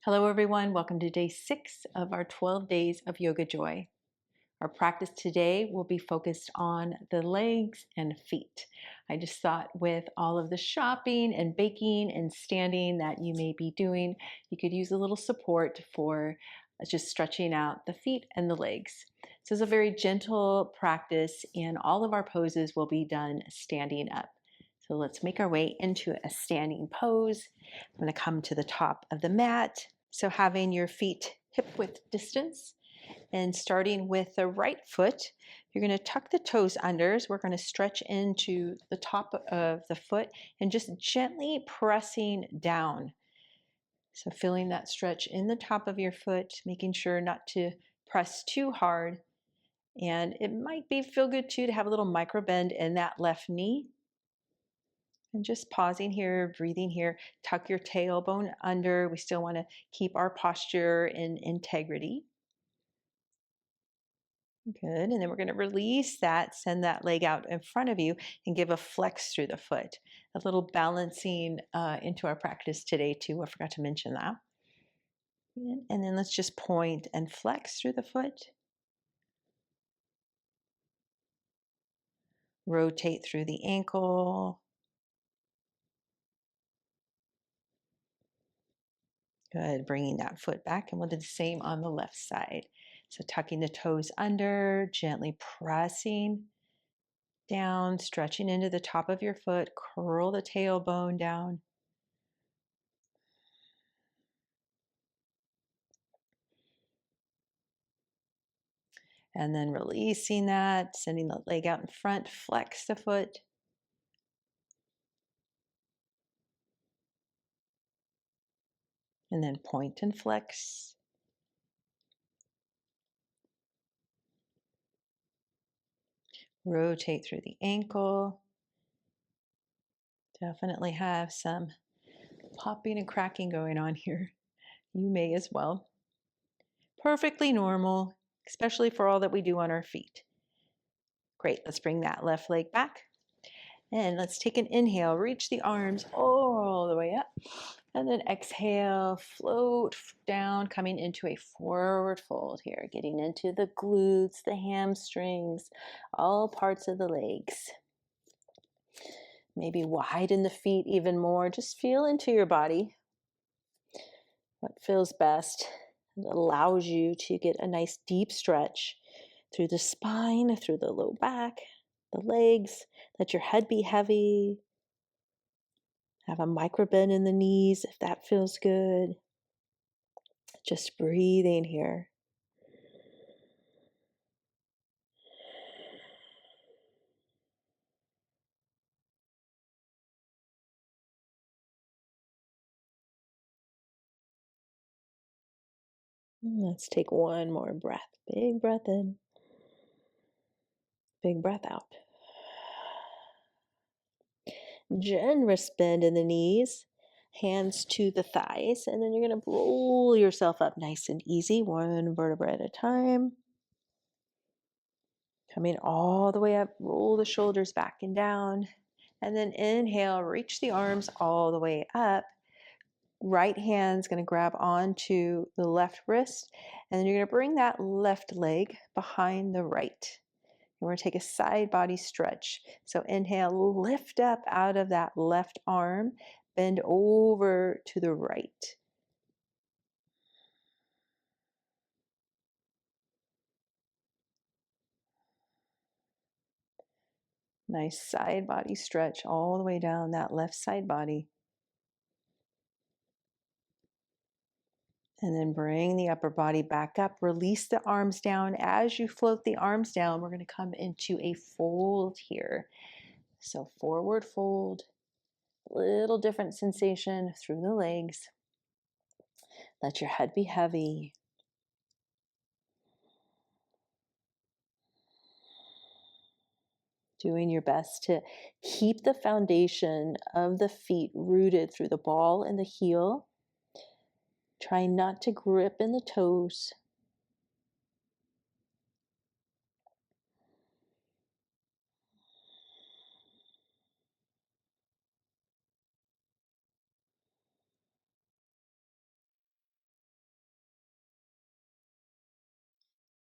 Hello everyone, welcome to day 6 of our 12 days of Yoga Joy. Our practice today will be focused on the legs and feet. I just thought with all of the shopping and baking and standing that you may be doing, you could use a little support for just stretching out the feet and the legs. So it's a very gentle practice and all of our poses will be done standing up. So let's make our way into a standing pose. I'm going to come to the top of the mat. So having your feet hip-width distance and starting with the right foot, you're going to tuck the toes under. So we're going to stretch into the top of the foot and just gently pressing down. So feeling that stretch in the top of your foot, making sure not to press too hard. And it might feel good too to have a little micro bend in that left knee. And just pausing here, breathing here, tuck your tailbone under. We still want to keep our posture in integrity. Good, and then we're going to release that, send that leg out in front of you and give a flex through the foot. A little balancing into our practice today too, I forgot to mention that. And then let's just point and flex through the foot. Rotate through the ankle. Good, bringing that foot back, and we'll do the same on the left side. So tucking the toes under, gently pressing down, stretching into the top of your foot, curl the tailbone down. And then releasing that, sending the leg out in front, flex the foot. And then point and flex. Rotate through the ankle. Definitely have some popping and cracking going on here. You may as well. Perfectly normal, especially for all that we do on our feet. Great, let's bring that left leg back. And let's take an inhale, reach the arms all the way up. And then exhale, float down, coming into a forward fold here, getting into the glutes, the hamstrings, all parts of the legs. Maybe widen the feet even more. Just feel into your body what feels best. It allows you to get a nice deep stretch through the spine, through the low back, the legs. Let your head be heavy. Have a micro bend in the knees if that feels good. Just breathing here. Let's take one more breath. Big breath in. Big breath out. Generous bend in the knees. Hands to the thighs. And then you're going to roll yourself up nice and easy. One vertebra at a time. Coming all the way up. Roll the shoulders back and down. And then inhale. Reach the arms all the way up. Right hand's going to grab onto the left wrist, and then you're going to bring that left leg behind the right. We're going to take a side body stretch. So inhale, lift up out of that left arm, bend over to the right. Nice side body stretch all the way down that left side body. And then bring the upper body back up. Release the arms down. As you float the arms down, we're going to come into a fold here. So forward fold, little different sensation through the legs. Let your head be heavy. Doing your best to keep the foundation of the feet rooted through the ball and the heel. Try not to grip in the toes.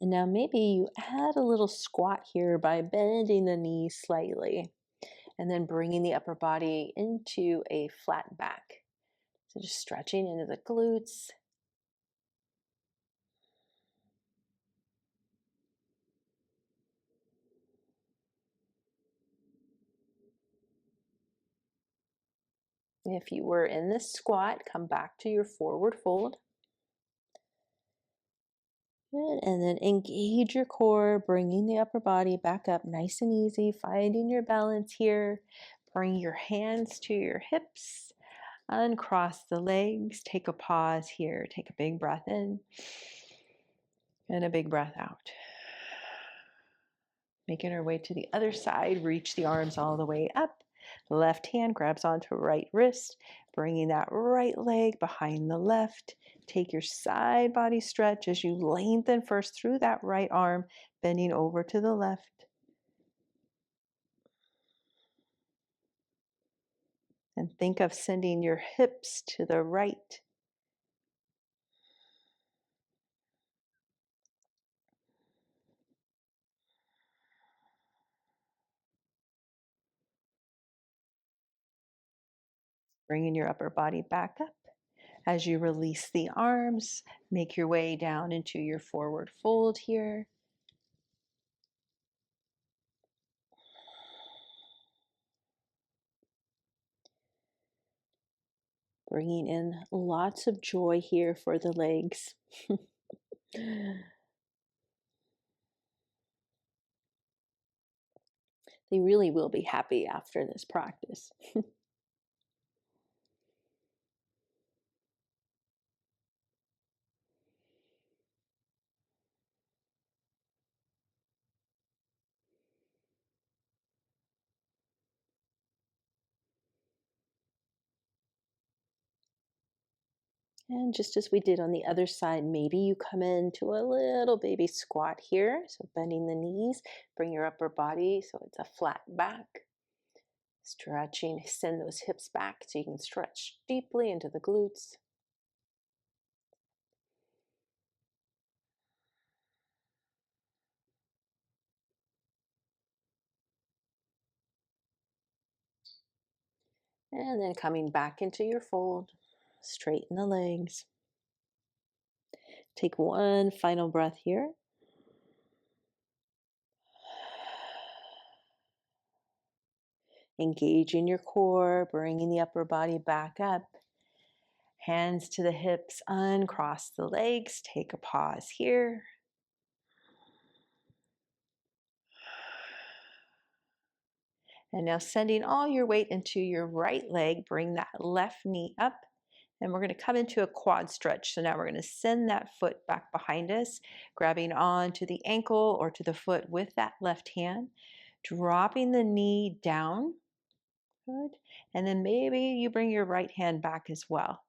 And now maybe you add a little squat here by bending the knees slightly and then bringing the upper body into a flat back. So just stretching into the glutes. If you were in this squat, come back to your forward fold. Good. And then engage your core, bringing the upper body back up nice and easy, finding your balance here. Bring your hands to your hips, uncross the legs, take a pause here, take a big breath in and a big breath out. Making our way to the other side, reach the arms all the way up. Left hand grabs onto right wrist, bringing that right leg behind the left. Take your side body stretch as you lengthen first through that right arm, bending over to the left. And think of sending your hips to the right. Bringing your upper body back up. As you release the arms, make your way down into your forward fold here. Bringing in lots of joy here for the legs. They really will be happy after this practice. And just as we did on the other side, maybe you come into a little baby squat here. So bending the knees, bring your upper body so it's a flat back. Stretching, send those hips back so you can stretch deeply into the glutes. And then coming back into your fold, straighten the legs. Take one final breath here. Engaging your core, bringing the upper body back up. Hands to the hips, uncross the legs. Take a pause here. And now sending all your weight into your right leg, bring that left knee up. And we're going to come into a quad stretch. So now we're going to send that foot back behind us, grabbing onto the ankle or to the foot with that left hand, dropping the knee down. Good. And then maybe you bring your right hand back as well.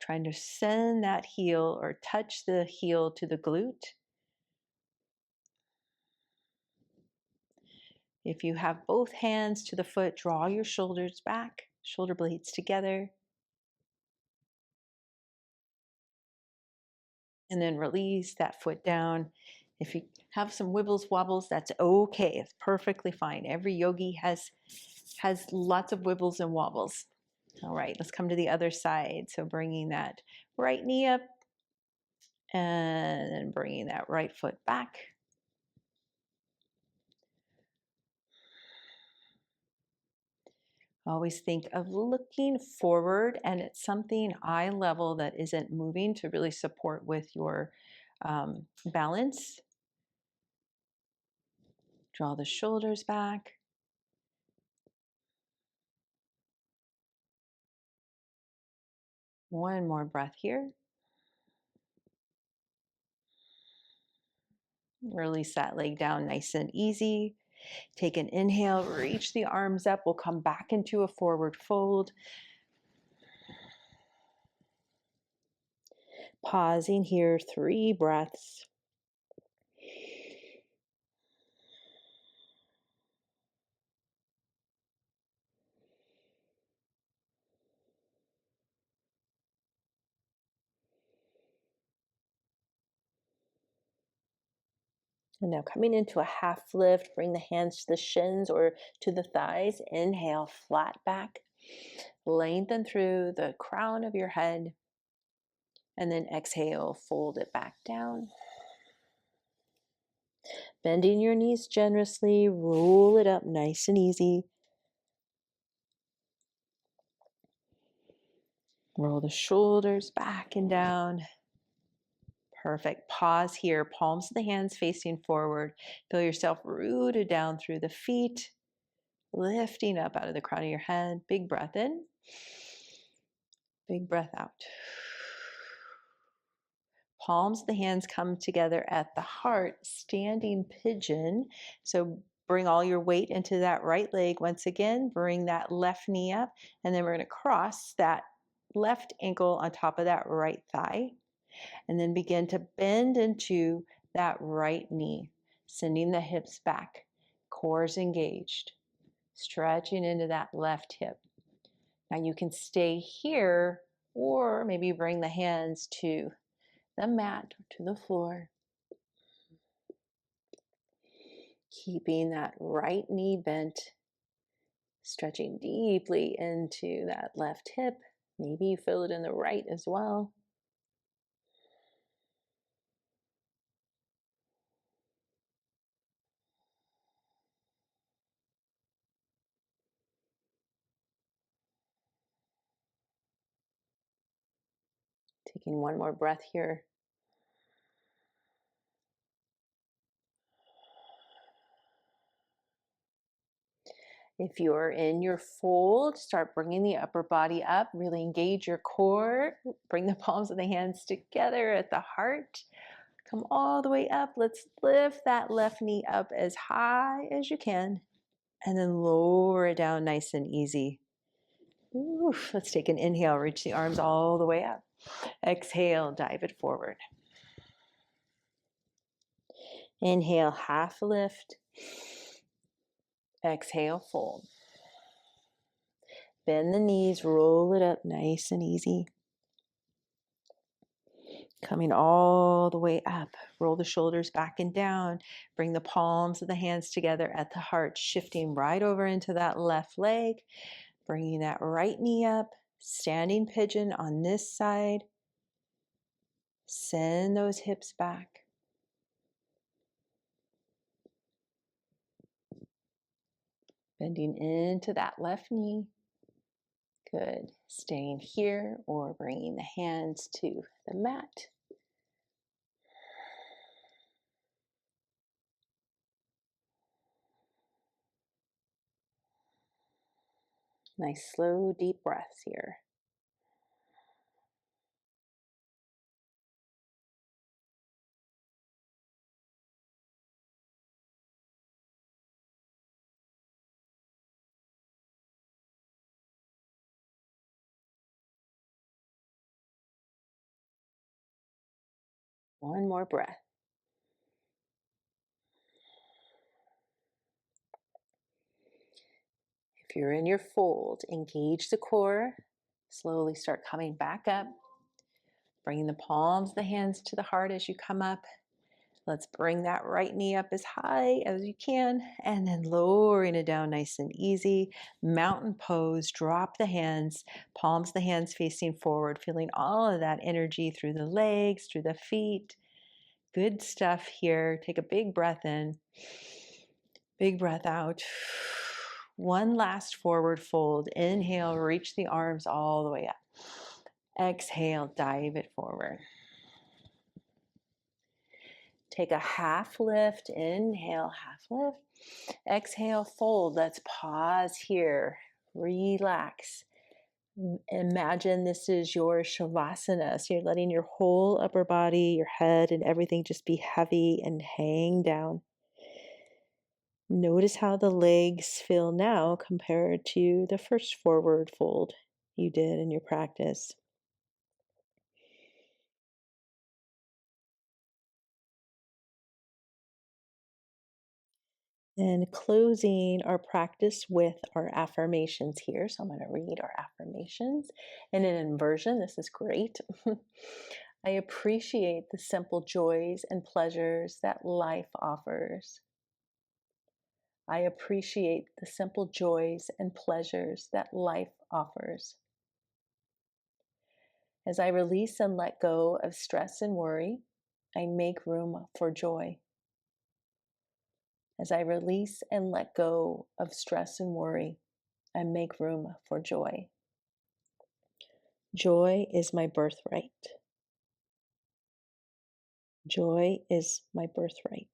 Trying to send that heel or touch the heel to the glute. If you have both hands to the foot, draw your shoulders back, shoulder blades together. And then release that foot down. If you have some wibbles, wobbles, that's okay. It's perfectly fine. Every yogi has lots of wibbles and wobbles. All right, let's come to the other side. So bringing that right knee up and then bringing that right foot back. Always think of looking forward and at something eye level that isn't moving to really support with your balance. Draw the shoulders back. One more breath here. Release that leg down nice and easy. Take an inhale, reach the arms up. We'll come back into a forward fold. Pausing here, 3 breaths. And now coming into a half lift, bring the hands to the shins or to the thighs. Inhale, flat back. Lengthen through the crown of your head. And then exhale, fold it back down. Bending your knees generously, roll it up nice and easy. Roll the shoulders back and down. Perfect. Pause here. Palms of the hands facing forward. Feel yourself rooted down through the feet, lifting up out of the crown of your head. Big breath in. Big breath out. Palms of the hands come together at the heart, standing pigeon. So bring all your weight into that right leg. Once again, bring that left knee up, and then we're going to cross that left ankle on top of that right thigh, and then begin to bend into that right knee, sending the hips back, cores engaged, stretching into that left hip. Now you can stay here, or maybe bring the hands to the mat or to the floor. Keeping that right knee bent, stretching deeply into that left hip. Maybe you feel it in the right as well. Taking one more breath here. If you're in your fold, start bringing the upper body up. Really engage your core. Bring the palms of the hands together at the heart. Come all the way up. Let's lift that left knee up as high as you can. And then lower it down nice and easy. Oof, let's take an inhale. Reach the arms all the way up. Exhale, dive it forward. Inhale, half lift. Exhale, fold. Bend the knees, roll it up nice and easy. Coming all the way up. Roll the shoulders back and down. Bring the palms of the hands together at the heart, shifting right over into that left leg. Bringing that right knee up. Standing pigeon on this side. Send those hips back. Bending into that left knee. Good. Staying here or bringing the hands to the mat. Nice slow deep breaths here. One more breath. If you're in your fold, engage the core. Slowly start coming back up. Bringing the palms of the hands to the heart as you come up. Let's bring that right knee up as high as you can, and then lowering it down nice and easy. Mountain pose, drop the hands, palms of the hands facing forward, feeling all of that energy through the legs, through the feet. Good stuff here. Take a big breath in, big breath out. One last forward fold. Inhale, reach the arms all the way up. Exhale, dive it forward. Take a half lift. Inhale, half lift. Exhale, fold. Let's pause here. Relax. Imagine this is your shavasana. So you're letting your whole upper body, your head, and everything just be heavy and hang down. Notice how the legs feel now compared to the first forward fold you did in your practice. And closing our practice with our affirmations here. So I'm going to read our affirmations in an inversion. This is great. I appreciate the simple joys and pleasures that life offers. I appreciate the simple joys and pleasures that life offers. As I release and let go of stress and worry, I make room for joy. As I release and let go of stress and worry, I make room for joy. Joy is my birthright. Joy is my birthright.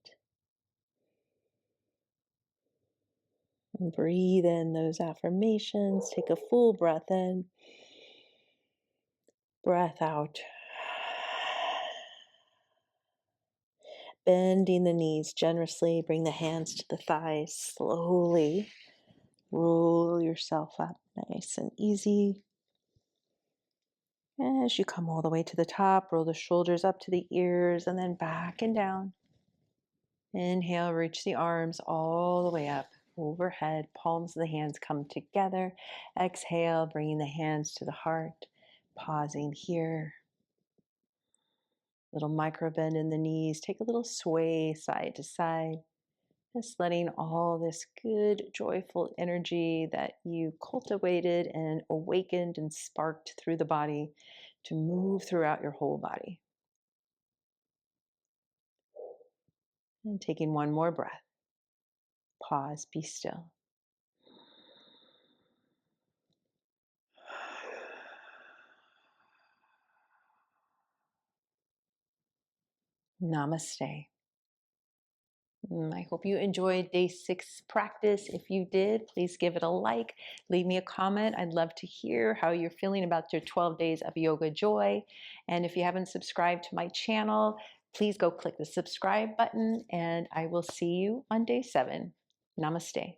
And breathe in those affirmations. Take a full breath in, breath out. Bending the knees generously, bring the hands to the thighs. Slowly roll yourself up nice and easy. As you come all the way to the top, roll the shoulders up to the ears and then back and down. Inhale, reach the arms all the way up overhead. Palms of the hands come together. Exhale, bringing the hands to the heart. Pausing here. Little micro bend in the knees. Take a little sway side to side. Just letting all this good, joyful energy that you cultivated and awakened and sparked through the body to move throughout your whole body. And taking one more breath. Pause, be still. Namaste. I hope you enjoyed day 6 practice. If you did, please give it a like. Leave me a comment. I'd love to hear how you're feeling about your 12 days of yoga joy. And if you haven't subscribed to my channel, please go click the subscribe button and I will see you on day 7. Namaste.